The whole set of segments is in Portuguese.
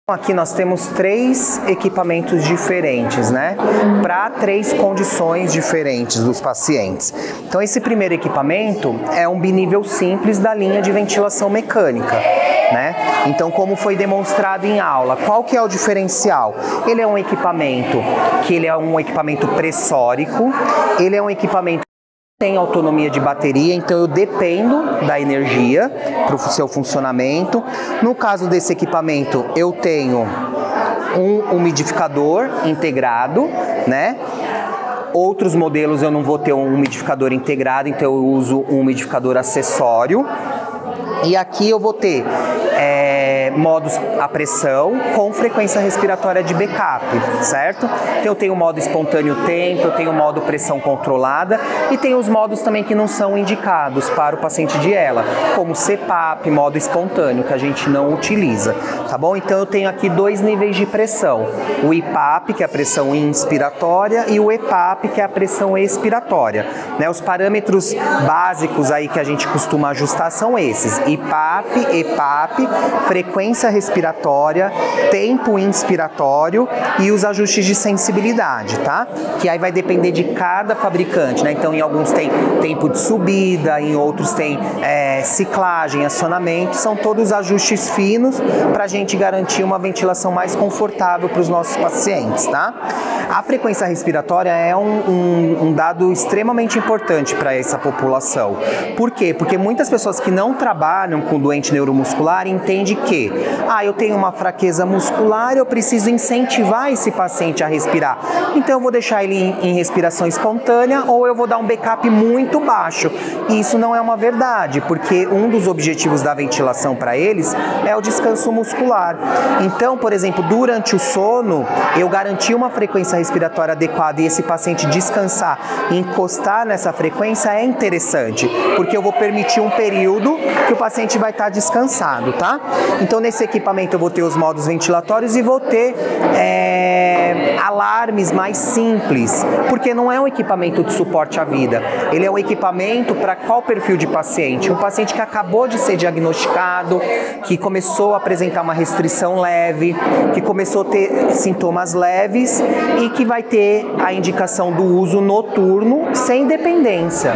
Aqui nós temos 3 equipamentos diferentes, né? Para 3 condições diferentes dos pacientes. Então esse primeiro equipamento é um binível simples da linha de ventilação mecânica, né? Então, como foi demonstrado em aula, qual que é o diferencial? Ele é um equipamento pressórico, ele é um equipamento tem autonomia de bateria, então eu dependo da energia para o seu funcionamento. No caso desse equipamento, eu tenho um umidificador integrado, né? Outros modelos eu não vou ter um umidificador integrado, então eu uso um umidificador acessório. E aqui eu vou ter modos a pressão com frequência respiratória de backup, certo? Então eu tenho o modo espontâneo tempo, eu tenho o modo pressão controlada e tem os modos também que não são indicados para o paciente de ELA, como CPAP, modo espontâneo, que a gente não utiliza, tá bom? Então eu tenho aqui 2 níveis de pressão, o IPAP, que é a pressão inspiratória, e o EPAP, que é a pressão expiratória, né? Os parâmetros básicos aí que a gente costuma ajustar são esses: IPAP, EPAP, frequência respiratória, tempo inspiratório e os ajustes de sensibilidade, tá? Que aí vai depender de cada fabricante, né? Então, em alguns tem tempo de subida, em outros tem ciclagem, acionamento, são todos ajustes finos para a gente garantir uma ventilação mais confortável para os nossos pacientes, tá? A frequência respiratória é um dado extremamente importante para essa população. Por quê? Porque muitas pessoas que não trabalham com doente neuromuscular entendem que eu tenho uma fraqueza muscular, eu preciso incentivar esse paciente a respirar. Então eu vou deixar ele em respiração espontânea ou eu vou dar um backup muito baixo. E isso não é uma verdade, porque um dos objetivos da ventilação para eles é o descanso muscular. Então, por exemplo, durante o sono, eu garantir uma frequência respiratória adequada e esse paciente descansar e encostar nessa frequência é interessante, porque eu vou permitir um período que o paciente vai estar descansado, tá? Então, nesse equipamento eu vou ter os modos ventilatórios e vou ter alarmes mais simples, porque não é um equipamento de suporte à vida. Ele é um equipamento para qual perfil de paciente? Um paciente que acabou de ser diagnosticado, que começou a apresentar uma restrição leve, que começou a ter sintomas leves e que vai ter a indicação do uso noturno sem dependência,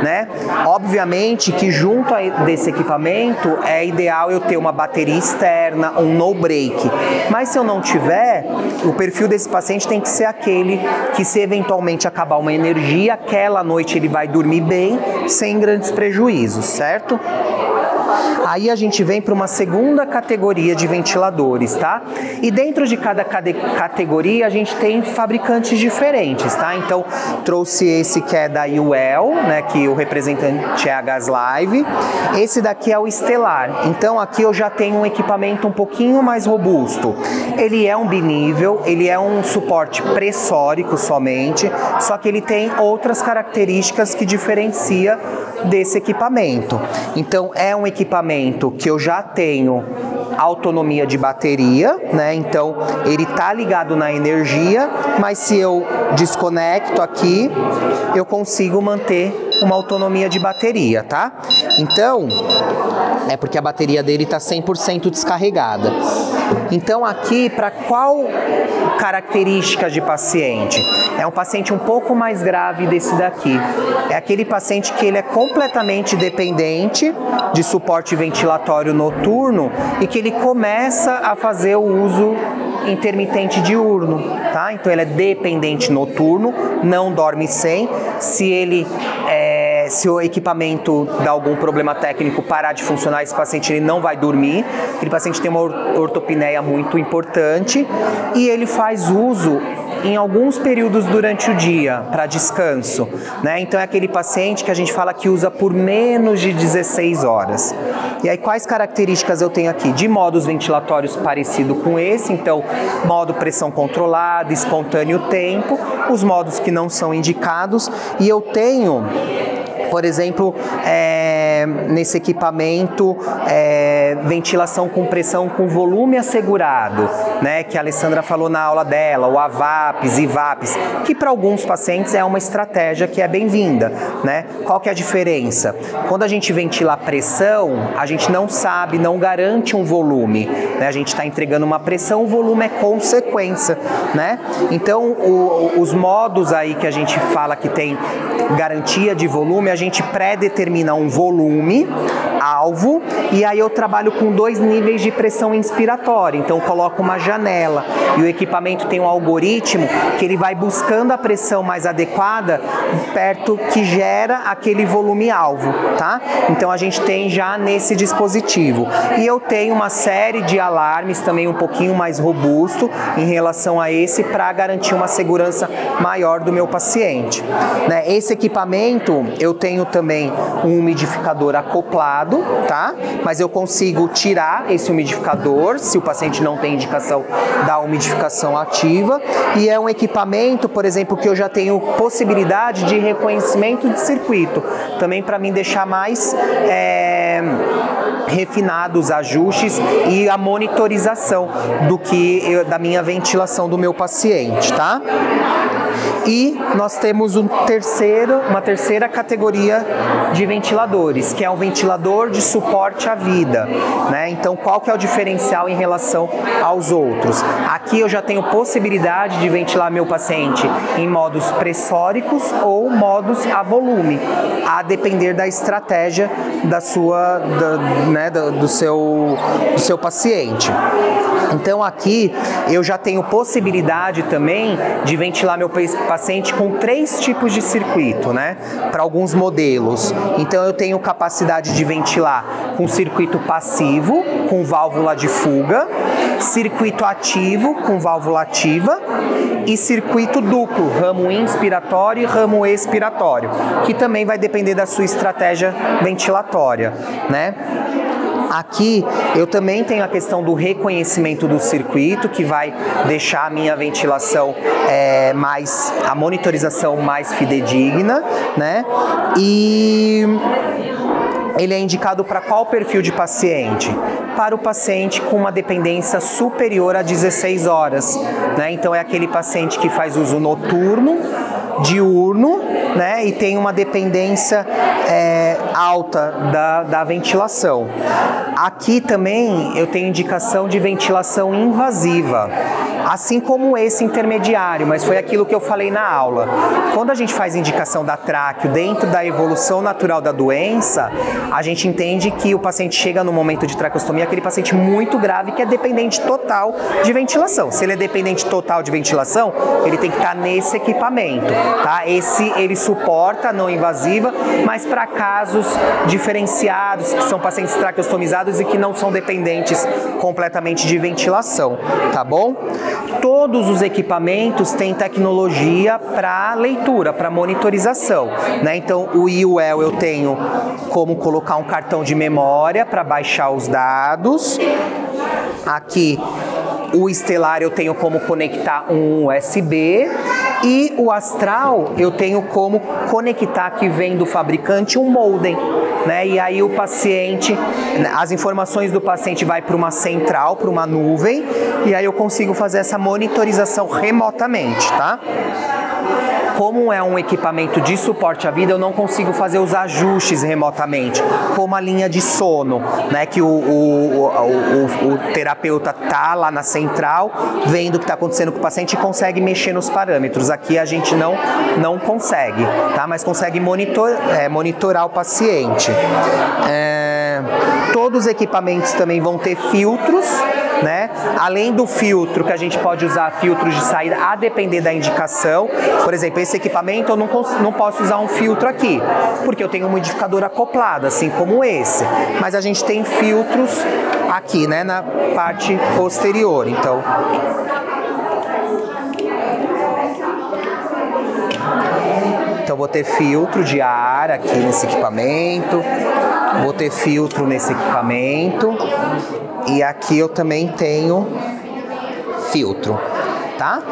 né? Obviamente que junto desse equipamento é ideal eu ter uma bateria externa, um no break, mas se eu não tiver, o perfil desse paciente tem que ser aquele que, se eventualmente acabar uma energia, aquela noite ele vai dormir bem, sem grandes prejuízos, certo? Aí a gente vem para uma segunda categoria de ventiladores, tá? E dentro de cada categoria a gente tem fabricantes diferentes, tá? Então trouxe esse que é da UL, né? Que o representante é a Gaslive. Esse daqui é o Estelar. Então aqui eu já tenho um equipamento um pouquinho mais robusto. Ele é um binível, ele é um suporte pressórico somente, só que ele tem outras características que diferencia desse equipamento. Então é um equipamento que eu já tenho autonomia de bateria, né? Então ele tá ligado na energia, mas se eu desconecto aqui, eu consigo manter uma autonomia de bateria, tá? Então, é porque a bateria dele tá 100% descarregada. Então aqui, para qual característica de paciente? É um paciente um pouco mais grave desse daqui. É aquele paciente que ele é completamente dependente de suporte ventilatório noturno e que ele começa a fazer o uso intermitente diurno, tá? Então ele é dependente noturno, não dorme sem. Se o equipamento dá algum problema técnico parar de funcionar, esse paciente ele não vai dormir. Aquele paciente tem uma ortopneia muito importante e ele faz uso em alguns períodos durante o dia para descanso, né? Então é aquele paciente que a gente fala que usa por menos de 16 horas. E aí quais características eu tenho aqui? De modos ventilatórios parecido com esse, então modo pressão controlada, espontâneo tempo, os modos que não são indicados, e eu tenho, por exemplo, nesse equipamento ventilação com pressão com volume assegurado, né, que a Alessandra falou na aula dela, o AVAPs, IVAPs, que para alguns pacientes é uma estratégia que é bem-vinda, né? Qual que é a diferença? Quando a gente ventila a pressão, a gente não sabe, não garante um volume, né? A gente está entregando uma pressão, o volume é consequência, né? Então, os modos aí que a gente fala que tem garantia de volume, a gente pré-determina um volume alvo e aí eu trabalho com 2 níveis de pressão inspiratória, então eu coloco uma janela e o equipamento tem um algoritmo que ele vai buscando a pressão mais adequada perto que gera aquele volume alvo, tá? Então a gente tem já nesse dispositivo e eu tenho uma série de alarmes também um pouquinho mais robusto em relação a esse para garantir uma segurança maior do meu paciente, né? Esse equipamento eu tenho também um umidificador acoplado, tá? Mas eu consigo tirar esse umidificador se o paciente não tem indicação da umidificação ativa e é um equipamento, por exemplo, que eu já tenho possibilidade de reconhecimento de circuito, também para mim deixar mais refinados os ajustes e a monitorização da minha ventilação do meu paciente, tá? E nós temos uma terceira categoria de ventiladores, que é o ventilador de suporte à vida, né? Então, qual que é o diferencial em relação aos outros? Aqui eu já tenho possibilidade de ventilar meu paciente em modos pressóricos ou modos a volume, a depender da estratégia do seu paciente. Então aqui eu já tenho possibilidade também de ventilar meu paciente com 3 tipos de circuito, né? Para alguns modelos. Então eu tenho capacidade de ventilar com circuito passivo, com válvula de fuga, circuito ativo, com válvula ativa e circuito duplo, ramo inspiratório e ramo expiratório, que também vai depender da sua estratégia ventilatória, né? Aqui eu também tenho a questão do reconhecimento do circuito, que vai deixar a minha ventilação a monitorização mais fidedigna, né? E ele é indicado para qual perfil de paciente? Para o paciente com uma dependência superior a 16 horas, né? Então é aquele paciente que faz uso noturno, diurno, né? E tem uma dependência alta da ventilação. Aqui também eu tenho indicação de ventilação invasiva, assim como esse intermediário, mas foi aquilo que eu falei na aula. Quando a gente faz indicação da tráqueo dentro da evolução natural da doença, a gente entende que o paciente chega no momento de traqueostomia, aquele paciente muito grave que é dependente total de ventilação. Se ele é dependente total de ventilação, ele tem que estar nesse equipamento, tá? Ele suporta a não invasiva, mas para casos diferenciados, que são pacientes traqueostomizados e que não são dependentes completamente de ventilação, tá bom? Todos os equipamentos têm tecnologia para leitura, para monitorização, né? Então o IUL eu tenho como colocar um cartão de memória para baixar os dados. Aqui o Estelar eu tenho como conectar um USB e o Astral eu tenho como conectar, que vem do fabricante, um modem, né? E aí o paciente, as informações do paciente vai para uma central, para uma nuvem, e aí eu consigo fazer essa monitorização remotamente, tá? Como é um equipamento de suporte à vida, eu não consigo fazer os ajustes remotamente, como a linha de sono, né? Que o terapeuta tá lá na central, vendo o que está acontecendo com o paciente e consegue mexer nos parâmetros. Aqui a gente não consegue, tá? Mas consegue monitorar o paciente. Todos os equipamentos também vão ter filtros, né? Além do filtro, que a gente pode usar filtros de saída a depender da indicação. Por exemplo, esse equipamento eu não posso usar um filtro aqui, porque eu tenho um modificador acoplado, assim como esse. Mas a gente tem filtros aqui, né, na parte posterior. Então vou ter filtro de ar aqui nesse equipamento, vou ter filtro nesse equipamento e aqui eu também tenho filtro. tá?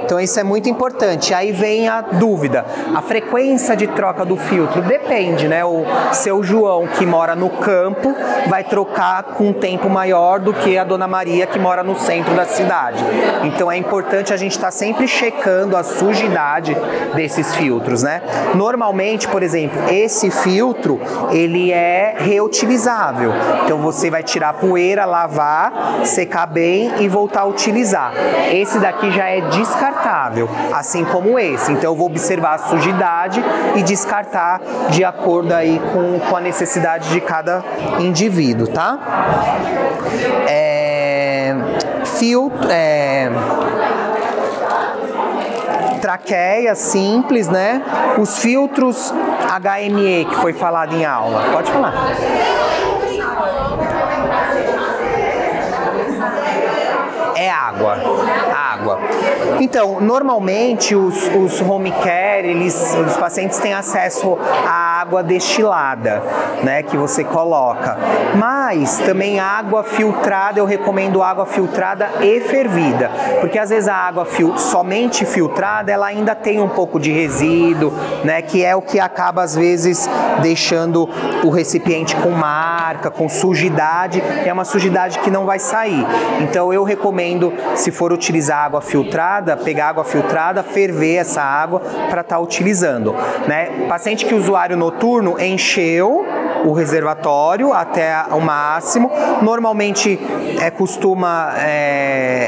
Então isso é muito importante. Aí vem a dúvida, a frequência de troca do filtro depende, né? O seu João que mora no campo vai trocar com um tempo maior do que a Dona Maria que mora no centro da cidade. Então é importante a gente estar sempre checando a sujidade desses filtros, né? Normalmente, por exemplo, esse filtro, ele é reutilizável. Então você vai tirar a poeira, lavar, secar bem e voltar a utilizar. Esse daqui já é descartável, assim como esse. Então eu vou observar a sujidade e descartar de acordo aí com a necessidade de cada indivíduo, tá? Traqueia simples, né? Os filtros HME que foi falado em aula. Pode falar. É água. Então, normalmente os home care, os pacientes têm acesso à água destilada, né, que você coloca. Mas também água filtrada, eu recomendo água filtrada e fervida, porque às vezes a água somente filtrada, ela ainda tem um pouco de resíduo, né, que é o que acaba às vezes deixando o recipiente com marca, com sujidade, é uma sujidade que não vai sair. Então eu recomendo, se for utilizar água filtrada, pegar água filtrada, ferver essa água para estar utilizando, né? Paciente que usuário noturno encheu o reservatório até o máximo, normalmente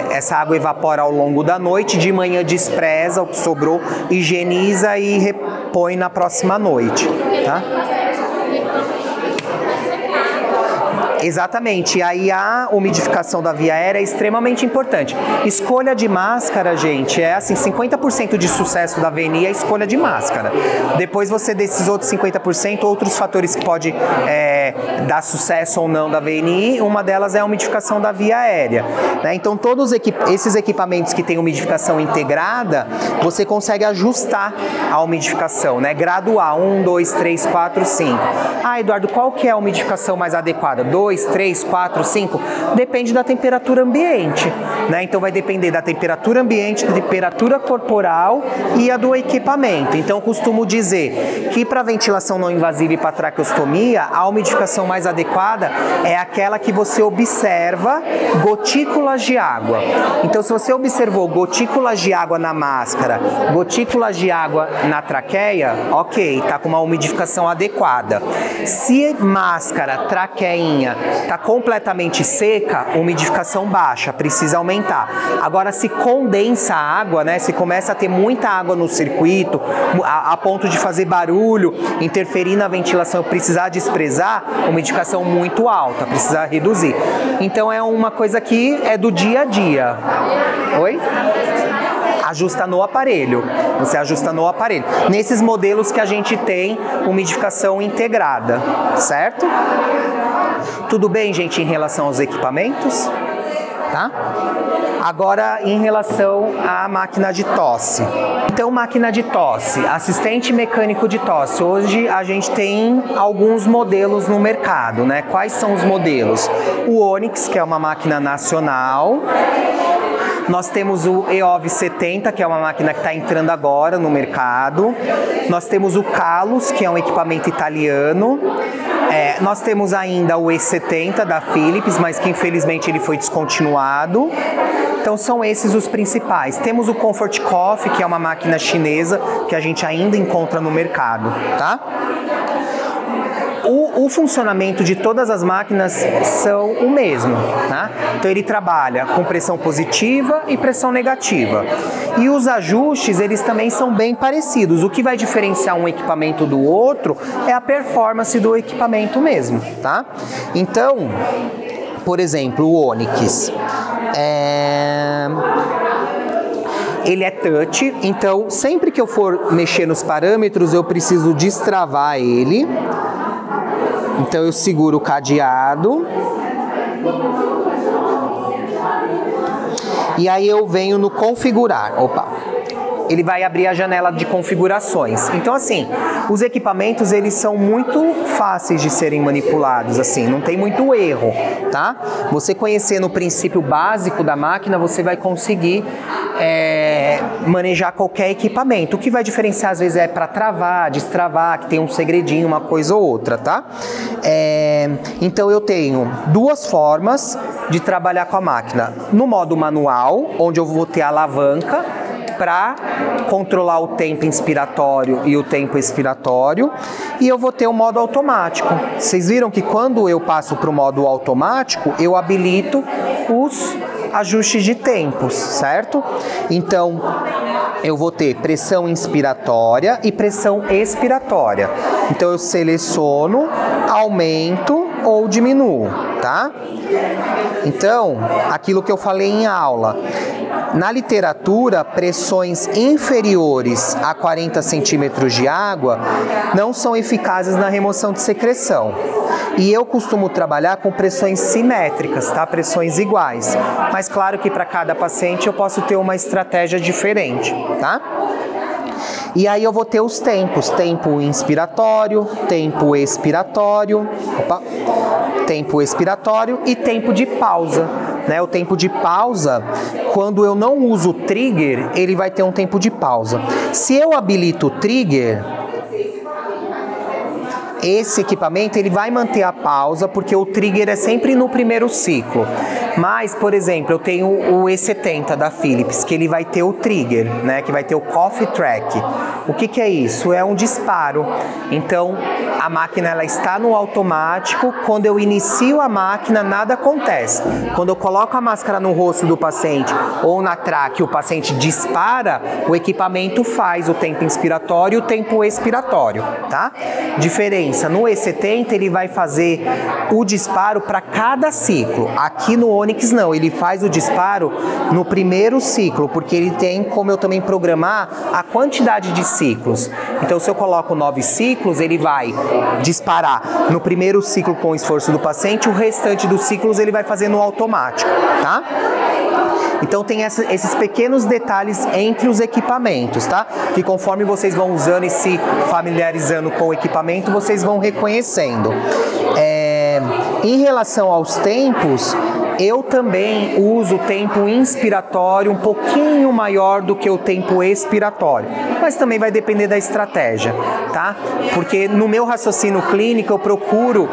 essa água evapora ao longo da noite, de manhã despreza o que sobrou, higieniza e repõe na próxima noite, tá? Exatamente, e aí a umidificação da via aérea é extremamente importante. Escolha de máscara, gente, é assim, 50% de sucesso da VNI é a escolha de máscara. Depois você, desses outros 50%, outros fatores que pode dar sucesso ou não da VNI, uma delas é a umidificação da via aérea, né? Então todos esses equipamentos que têm umidificação integrada, você consegue ajustar a umidificação, né? Graduar, 1, 2, 3, 4, 5. Ah, Eduardo, qual que é a umidificação mais adequada? 2, 3, 4, 5? Depende da temperatura ambiente, né? Então vai depender da temperatura ambiente, da temperatura corporal e a do equipamento. Então eu costumo dizer que para ventilação não invasiva e para traqueostomia, a umidificação mais adequada é aquela que você observa gotículas de água. Então se você observou gotículas de água na máscara, gotículas de água na traqueia, ok, tá com uma umidificação adequada. Se máscara, traqueinha está completamente seca, umidificação baixa, precisa aumentar. Agora, se condensa a água, né, se começa a ter muita água no circuito, a ponto de fazer barulho, interferir na ventilação, precisar desprezar, umidificação muito alta, precisa reduzir. Então é uma coisa que é do dia a dia. Oi? Ajusta no aparelho, você ajusta no aparelho. Nesses modelos que a gente tem umidificação integrada, certo? Tudo bem, gente, em relação aos equipamentos? Tá? Agora, em relação à máquina de tosse. Então, máquina de tosse, assistente mecânico de tosse. Hoje a gente tem alguns modelos no mercado, né? Quais são os modelos? O Onyx, que é uma máquina nacional. Nós temos o EOV 70, que é uma máquina que está entrando agora no mercado. Nós temos o Kalus, que é um equipamento italiano. Nós temos ainda o E70 da Philips, mas que infelizmente ele foi descontinuado. Então são esses os principais. Temos o Comfort Coffee, que é uma máquina chinesa que a gente ainda encontra no mercado, tá? O funcionamento de todas as máquinas são o mesmo, né? Então ele trabalha com pressão positiva e pressão negativa. E os ajustes, eles também são bem parecidos. O que vai diferenciar um equipamento do outro é a performance do equipamento mesmo, tá? Então, por exemplo, o Onyx. Ele é touch, então sempre que eu for mexer nos parâmetros, eu preciso destravar ele. Então eu seguro o cadeado e aí eu venho no configurar. Opa! Ele vai abrir a janela de configurações. Então assim, os equipamentos eles são muito fáceis de serem manipulados, assim, não tem muito erro, tá? Você conhecendo o princípio básico da máquina, você vai conseguir manejar qualquer equipamento. O que vai diferenciar às vezes é para travar, destravar, que tem um segredinho, uma coisa ou outra, tá? Então eu tenho duas formas de trabalhar com a máquina. No modo manual, onde eu vou ter a alavanca para controlar o tempo inspiratório e o tempo expiratório, e eu vou ter o modo automático. Vocês viram que quando eu passo para o modo automático, eu habilito os ajustes de tempos, certo? Então, eu vou ter pressão inspiratória e pressão expiratória. Então, eu seleciono, aumento ou diminuo, tá? Então, aquilo que eu falei em aula, na literatura, pressões inferiores a 40 centímetros de água não são eficazes na remoção de secreção. E eu costumo trabalhar com pressões simétricas, tá? Pressões iguais. Mas claro que para cada paciente eu posso ter uma estratégia diferente, tá? E aí eu vou ter os tempos, tempo inspiratório, tempo expiratório, tempo expiratório e tempo de pausa. Né? O tempo de pausa, quando eu não uso o trigger, ele vai ter um tempo de pausa. Se eu habilito o trigger, esse equipamento ele vai manter a pausa, porque o trigger é sempre no primeiro ciclo. Mas, por exemplo, eu tenho o E70 da Philips, que ele vai ter o trigger, né? Que vai ter o cough track. O que é isso? É um disparo. Então, a máquina ela está no automático. Quando eu inicio a máquina, nada acontece. Quando eu coloco a máscara no rosto do paciente ou na traque, o paciente dispara, o equipamento faz o tempo inspiratório e o tempo expiratório, tá? Diferença, no E70 ele vai fazer o disparo para cada ciclo. Aqui no Onyx não, ele faz o disparo no primeiro ciclo, porque ele tem como eu também programar a quantidade de ciclos. Então, se eu coloco 9 ciclos, ele vai disparar no primeiro ciclo com o esforço do paciente, o restante dos ciclos ele vai fazer no automático, tá? Então tem esses pequenos detalhes entre os equipamentos, tá? Que conforme vocês vão usando e se familiarizando com o equipamento, vocês vão reconhecendo. Em relação aos tempos, eu também uso o tempo inspiratório um pouquinho maior do que o tempo expiratório, mas também vai depender da estratégia, tá? Porque no meu raciocínio clínico eu procuro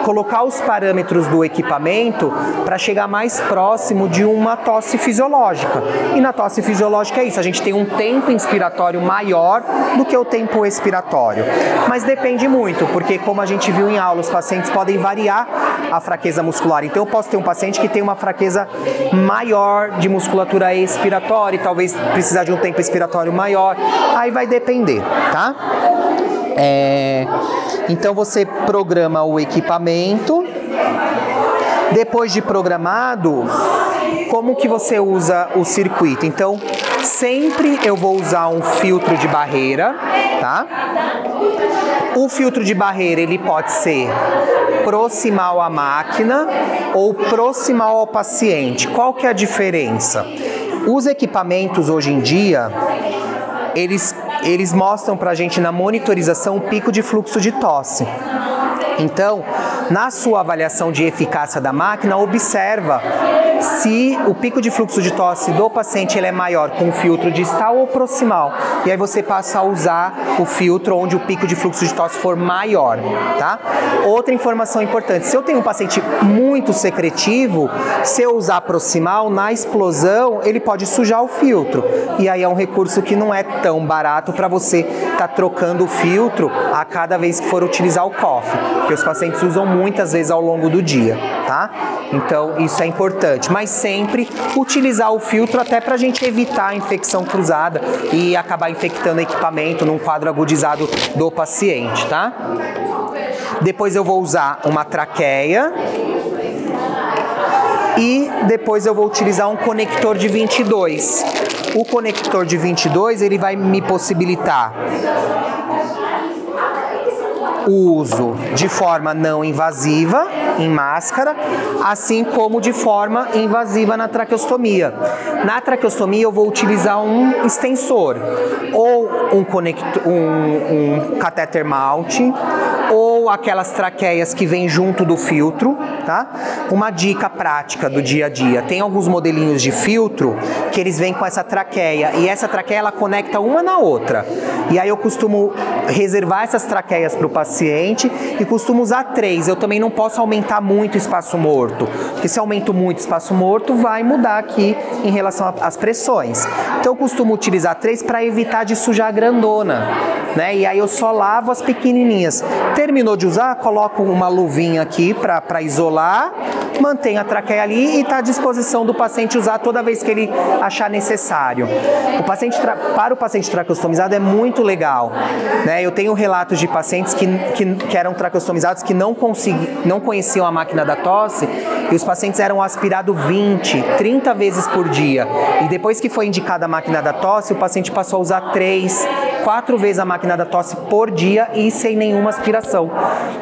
colocar os parâmetros do equipamento para chegar mais próximo de uma tosse fisiológica. E na tosse fisiológica é isso, a gente tem um tempo inspiratório maior do que o tempo expiratório. Mas depende muito, porque como a gente viu em aula, os pacientes podem variar a fraqueza muscular. Então eu posso ter um paciente que tem uma fraqueza maior de musculatura expiratória e talvez precisar de um tempo expiratório maior. Aí vai depender, tá? Então você programa o equipamento. Depois de programado, como que você usa o circuito? Então, sempre eu vou usar um filtro de barreira, tá? O filtro de barreira, ele pode ser proximal à máquina ou proximal ao paciente. Qual que é a diferença? Os equipamentos hoje em dia, eles mostram pra gente na monitorização o pico de fluxo de tosse. Então, na sua avaliação de eficácia da máquina, observa se o pico de fluxo de tosse do paciente ele é maior com o filtro distal ou proximal. E aí você passa a usar o filtro onde o pico de fluxo de tosse for maior, tá? Outra informação importante, se eu tenho um paciente muito secretivo, se eu usar proximal, na explosão, ele pode sujar o filtro. E aí é um recurso que não é tão barato para você estar trocando o filtro a cada vez que for utilizar o cough, que os pacientes usam muitas vezes ao longo do dia, tá? Então, isso é importante. Mas sempre utilizar o filtro até para a gente evitar a infecção cruzada e acabar infectando o equipamento num quadro agudizado do paciente, tá? Depois eu vou usar uma traqueia e depois eu vou utilizar um conector de 22. O conector de 22, ele vai me possibilitar o uso de forma não invasiva em máscara, assim como de forma invasiva na traqueostomia. Na traqueostomia eu vou utilizar um extensor ou um catéter mount ou aquelas traqueias que vêm junto do filtro, tá? Uma dica prática do dia a dia, tem alguns modelinhos de filtro que eles vêm com essa traqueia, e essa traqueia ela conecta uma na outra, e aí eu costumo reservar essas traqueias para o paciente e costumo usar 3, eu também não posso aumentar muito o espaço morto, porque se aumento muito o espaço morto, vai mudar aqui em relação às pressões. Então eu costumo utilizar 3 para evitar de sujar a grandona, né? E aí eu só lavo as pequenininhas. Terminou de usar, coloco uma luvinha aqui para isolar, mantenho a traqueia ali e está à disposição do paciente usar toda vez que ele achar necessário. Para o paciente traqueostomizado é muito legal, né? Eu tenho relatos de pacientes que eram traqueostomizados que não conheciam a máquina da tosse, e os pacientes eram aspirados 20, 30 vezes por dia. E depois que foi indicada a máquina da tosse, o paciente passou a usar 3, 4 vezes a máquina da tosse por dia e sem nenhuma aspiração.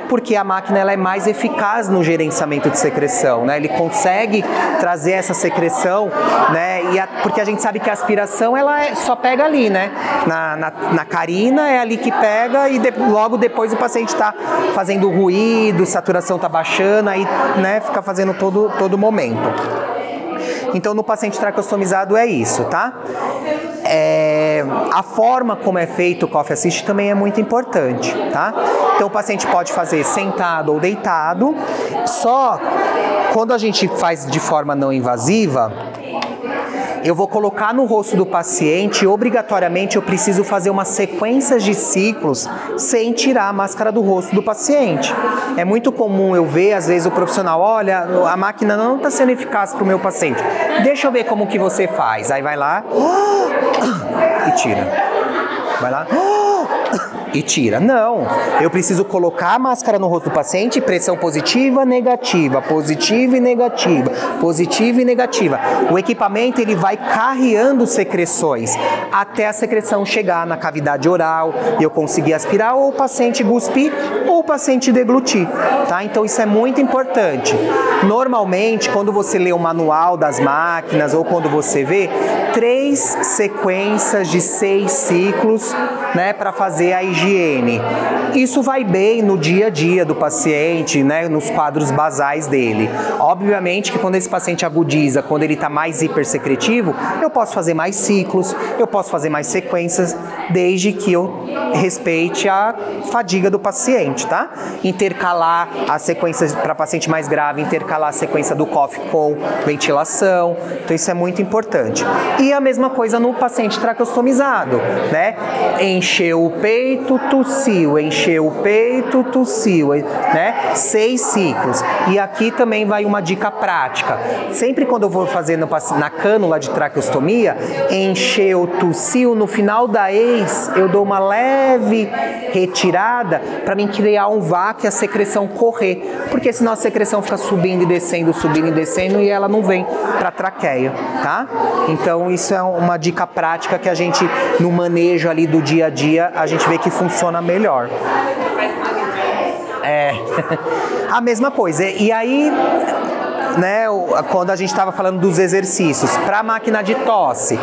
Porque a máquina ela é mais eficaz no gerenciamento de secreção, né? Ele consegue trazer essa secreção, né? Porque a gente sabe que a aspiração ela só pega ali, né? Na carina é ali que pega e logo depois o paciente está fazendo ruído, saturação está baixando, aí, né, fica fazendo todo momento. Então no paciente traqueostomizado é isso, tá? A forma como é feito o Coffee Assist também é muito importante, tá? Então o paciente pode fazer sentado ou deitado, só quando a gente faz de forma não invasiva, eu vou colocar no rosto do paciente, obrigatoriamente eu preciso fazer uma sequência de ciclos sem tirar a máscara do rosto do paciente. É muito comum eu ver, às vezes, o profissional, olha, a máquina não está sendo eficaz para o meu paciente. Deixa eu ver como que você faz. Aí vai lá e tira. Vai lá e tira. Não, eu preciso colocar a máscara no rosto do paciente, pressão positiva, negativa, positiva e negativa, positiva e negativa. O equipamento ele vai carreando secreções até a secreção chegar na cavidade oral e eu conseguir aspirar ou o paciente cuspir ou o paciente deglutir, tá? Então isso é muito importante. Normalmente, quando você lê o manual das máquinas ou quando você vê 3 sequências de 6 ciclos, né, para fazer a higiene. Isso vai bem no dia a dia do paciente, né, nos quadros basais dele. Obviamente que quando esse paciente agudiza, quando ele está mais hipersecretivo, eu posso fazer mais ciclos, eu posso fazer mais sequências, desde que eu respeite a fadiga do paciente, tá? Intercalar as sequências para paciente mais grave, intercalar a sequência do coffee com ventilação, então isso é muito importante. E a mesma coisa no paciente traqueostomizado, né? Encheu o peito, tossiu, encheu o peito, tossiu, né? 6 ciclos. E aqui também vai uma dica prática. Sempre quando eu vou fazer na cânula de traqueostomia, encheu, tossiu, no final da ex, eu dou uma leve retirada para mim criar um vácuo e a secreção correr, porque senão a secreção fica subindo e descendo e ela não vem para a traqueia, tá? Então isso é uma dica prática que a gente, no manejo ali do dia a dia, a gente vê que funciona melhor. A mesma coisa. E aí, né, quando a gente estava falando dos exercícios para a máquina de tosse,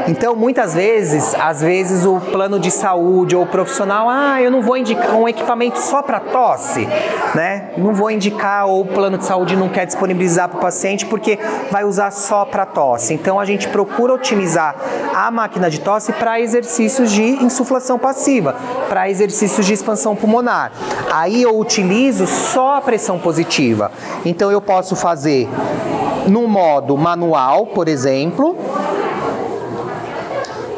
então muitas vezes, às vezes o plano de saúde ou o profissional, eu não vou indicar um equipamento só para tosse, né? Não vou indicar, ou o plano de saúde não quer disponibilizar para o paciente porque vai usar só para tosse. Então a gente procura otimizar a máquina de tosse para exercícios de insuflação passiva, para exercícios de expansão pulmonar. Aí eu utilizo só a pressão positiva. Então eu posso fazer no modo manual, por exemplo.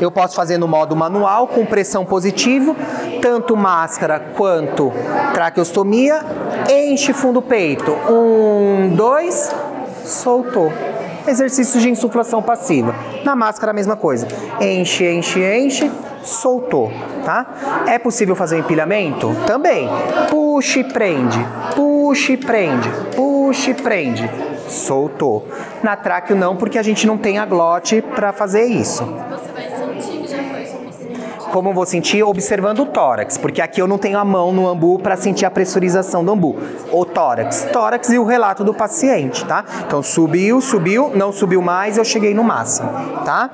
Eu posso fazer no modo manual com pressão positiva, tanto máscara quanto traqueostomia. Enche fundo do peito. 1, 2, soltou. Exercícios de insuflação passiva. Na máscara a mesma coisa. Enche, enche, enche, soltou, tá? É possível fazer empilhamento? Também. Puxa e prende, puxa e prende, puxa e prende. Soltou. Na tráqueo não, porque a gente não tem a glote para fazer isso. Você vai sentir que já foi suficiente. Como eu vou sentir? Observando o tórax, porque aqui eu não tenho a mão no ambu para sentir a pressurização do ambu. O tórax e o relato do paciente, tá? Então subiu, subiu, não subiu mais, eu cheguei no máximo, tá?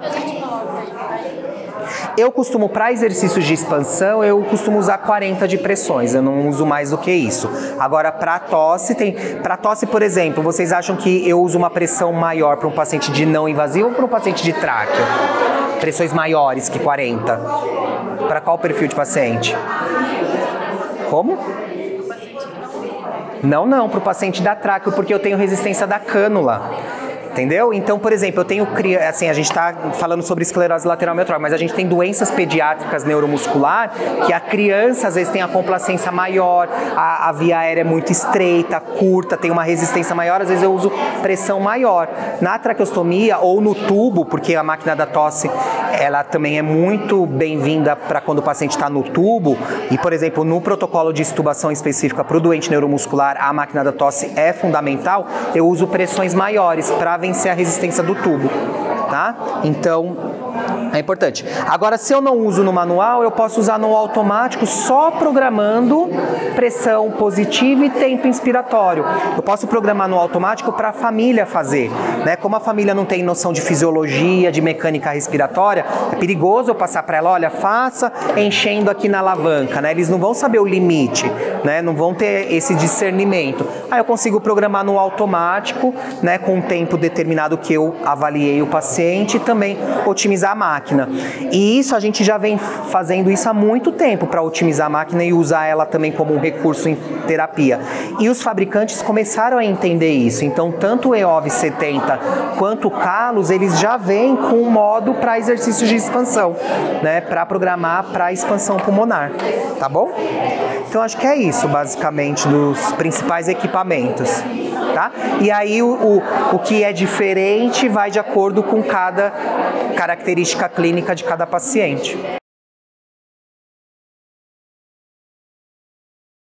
Eu costumo, para exercícios de expansão, eu costumo usar 40 de pressões, eu não uso mais do que isso. Agora, para tosse, por exemplo, vocês acham que eu uso uma pressão maior para um paciente de não invasivo ou para um paciente de tráqueo? Pressões maiores que 40. Para qual perfil de paciente? Como? Não, para o paciente da tráqueo, porque eu tenho resistência da cânula. Entendeu? Então, por exemplo, eu tenho, assim, a gente está falando sobre esclerose lateral amiotrófica, mas a gente tem doenças pediátricas neuromuscular que a criança às vezes tem a complacência maior, a via aérea é muito estreita, curta, tem uma resistência maior, às vezes eu uso pressão maior. Na traqueostomia ou no tubo, porque a máquina da tosse, ela também é muito bem-vinda para quando o paciente está no tubo, e, por exemplo, no protocolo de extubação específica para o doente neuromuscular, a máquina da tosse é fundamental, eu uso pressões maiores para vencer a resistência do tubo, tá? Então, é importante. Agora, se eu não uso no manual, eu posso usar no automático só programando pressão positiva e tempo inspiratório. Eu posso programar no automático para a família fazer, né? Como a família não tem noção de fisiologia, de mecânica respiratória, é perigoso eu passar para ela, olha, faça enchendo aqui na alavanca, né? Eles não vão saber o limite, né? Não vão ter esse discernimento. Aí eu consigo programar no automático, né? Com um tempo determinado que eu avaliei o paciente e também otimizar a máquina. E isso a gente já vem fazendo isso há muito tempo para otimizar a máquina e usar ela também como um recurso em terapia. E os fabricantes começaram a entender isso. Então, tanto o EOV 70 quanto o Kalos, eles já vêm com um modo para exercícios de expansão, né? Para programar para expansão pulmonar. Tá bom? Então, acho que é isso, basicamente, dos principais equipamentos. Tá? E aí o que é diferente vai de acordo com cada característica clínica de cada paciente.